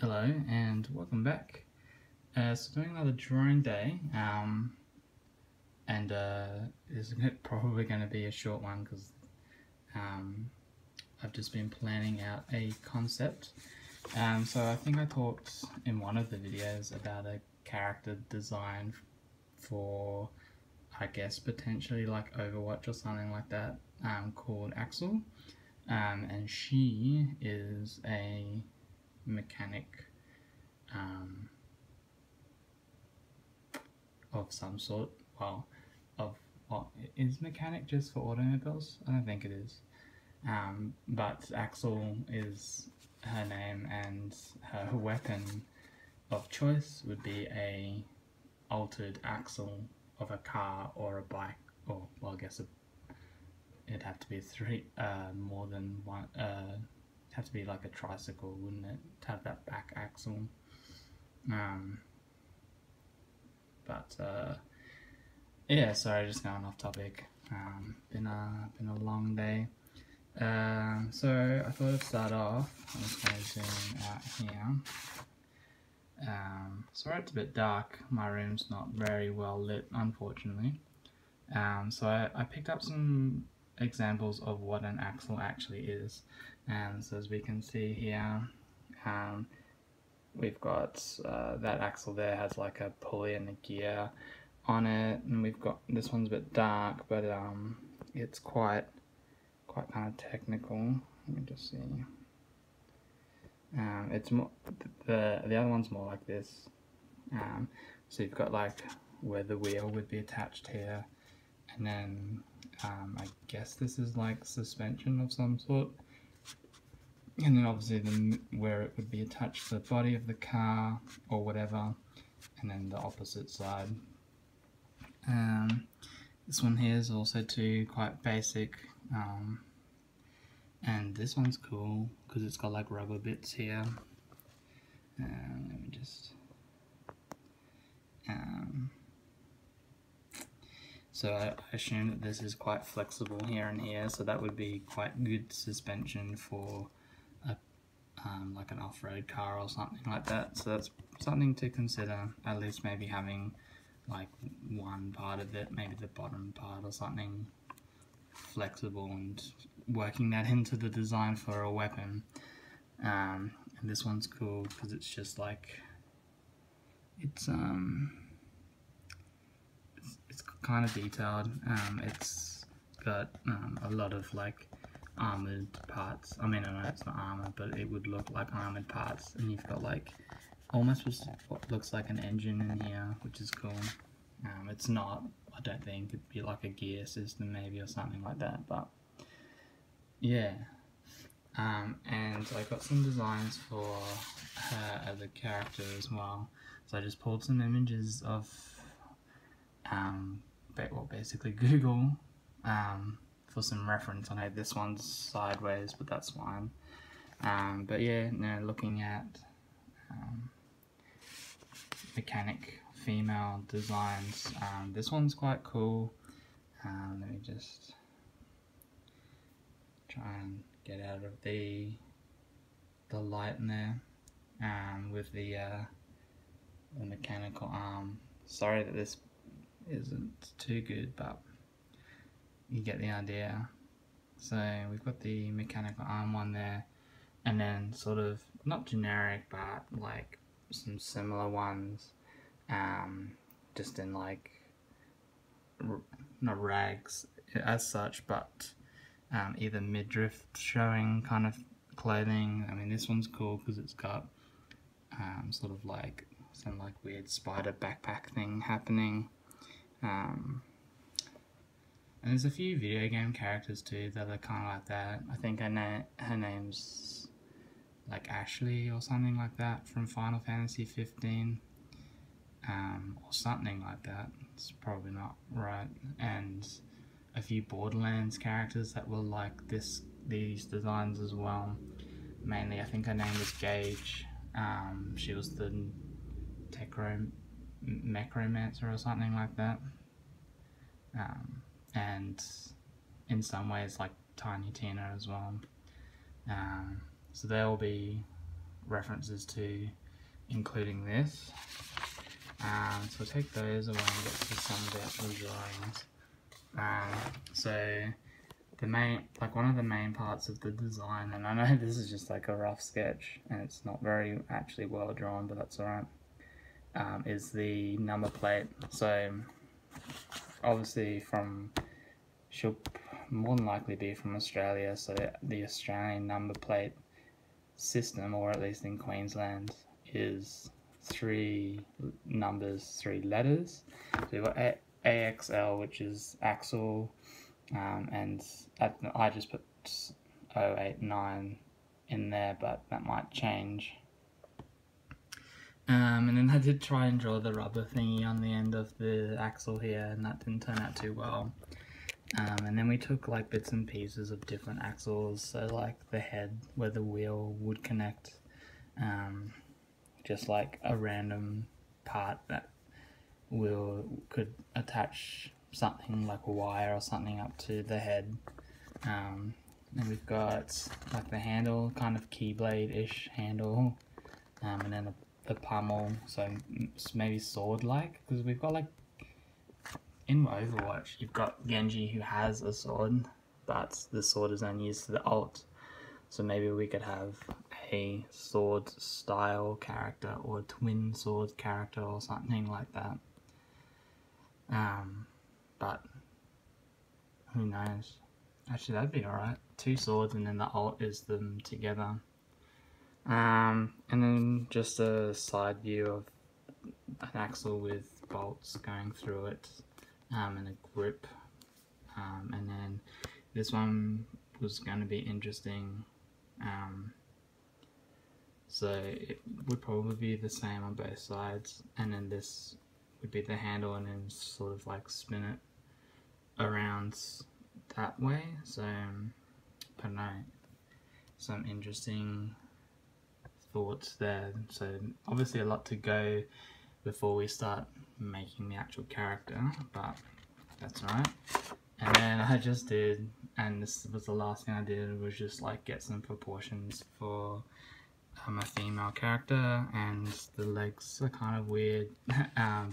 Hello and welcome back. So doing another drawing day, and it's probably going to be a short one because I've just been planning out a concept. So I think I talked in one of the videos about a character design for, I guess, potentially like Overwatch or something like that, called Axel, and she is a mechanic of some sort. Well, is mechanic just for automobiles? I don't think it is. But Axel is her name, and her weapon of choice would be a altered axle of a car or a bike, or well, I guess it'd have to be more than one. It'd have to be like a tricycle, wouldn't it, to have that back axle? Yeah, sorry, just going off topic. Been a long day. So I thought I'd start off. I'm just going to zoom out here. Sorry it's a bit dark. My room's not very well lit, unfortunately. So I picked up some examples of what an axle actually is. And so as we can see here, we've got that axle there has like a pulley and a gear on it, and we've got this one's a bit dark, but it's quite kind of technical. Let me just see. It's more the other one's more like this. So you've got like where the wheel would be attached here, and then I guess this is like suspension of some sort. And then obviously where it would be attached to the body of the car or whatever, and then the opposite side. This one here is also quite basic, and this one's cool because it's got like rubber bits here. Let me just. So I assume that this is quite flexible here and here, so that would be quite good suspension for like an off-road car or something like that. So that's something to consider, at least maybe having like one part of it, maybe the bottom part or something flexible, and working that into the design for a weapon. And this one's cool because it's just like it's kind of detailed. It's got a lot of like armored parts. I mean, I know it's not armored, but it would look like armored parts, and you've got like almost what looks like an engine in here, which is cool. It's not, I don't think. It'd be like a gear system maybe or something like that, but yeah. And I got some designs for her as a character as well. So I just pulled some images of basically Google for some reference. I know this one's sideways, but that's fine. But yeah, now looking at mechanic female designs, this one's quite cool. Let me just try and get out of the light in there, with the mechanical arm. Sorry that this isn't too good, but you get the idea. So we've got the mechanical arm one there, and then sort of not generic, but like some similar ones, just in like not rags as such, but either midriff showing kind of clothing. I mean, this one's cool because it's got sort of like some like weird spider backpack thing happening. And there's a few video game characters too that are kind of like that. I think her name's like Ashley or something like that from Final Fantasy 15, or something like that. It's probably not right. And a few Borderlands characters that were like these designs as well. Mainly, I think her name was Gage. She was the Necromancer or something like that. And in some ways like Tiny Tina as well. So they'll be references to including this. So we'll take those away and get to some of the actual drawings. So the main, like one of the main parts of the design, and I know this is just like a rough sketch and it's not very actually well drawn, but that's alright, is the number plate. So obviously she'll more than likely be from Australia, so the Australian number plate system, or at least in Queensland, is 3 numbers, 3 letters. So you've got AXL, which is axle, and I just put 089 in there, but that might change. And then I did try and draw the rubber thingy on the end of the axle here, and that didn't turn out too well. And then we took like bits and pieces of different axles, so like the head where the wheel would connect, just like a random part that could attach something like a wire or something up to the head. And we've got like the handle, kind of keyblade-ish handle, and then the pommel, so maybe sword-like, because we've got like, in Overwatch, you've got Genji who has a sword, but the sword is only used for the ult. So maybe we could have a sword style character or a twin sword character or something like that. But who knows? Actually, that'd be alright. 2 swords and then the ult is them together. And then just a side view of an axle with bolts going through it. And a grip, and then this one was going to be interesting, so it would probably be the same on both sides, and then this would be the handle, and then sort of like spin it around that way. So I don't know, some interesting thoughts there. So obviously a lot to go before we start making the actual character, but that's alright. And then I just did, and this was the last thing I did, was just like get some proportions for a female character, and the legs are kind of weird,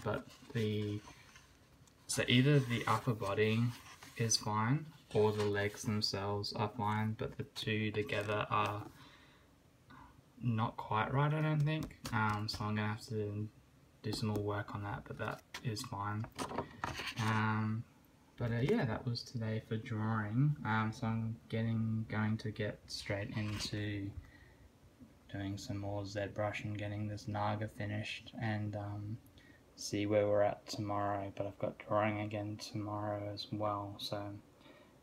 but so either the upper body is fine or the legs themselves are fine, but the two together are not quite right, I don't think. So I'm gonna have to do some more work on that, but that is fine. Yeah, that was today for drawing. So I'm going to get straight into doing some more ZBrush and getting this Naga finished, and see where we're at tomorrow. But I've got drawing again tomorrow as well, so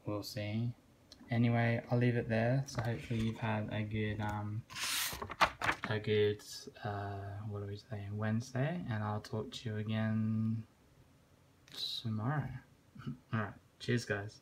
we'll see. Anyway, I'll leave it there. So hopefully you've had a good what are we saying, Wednesday, and I'll talk to you again tomorrow. Alright, cheers guys.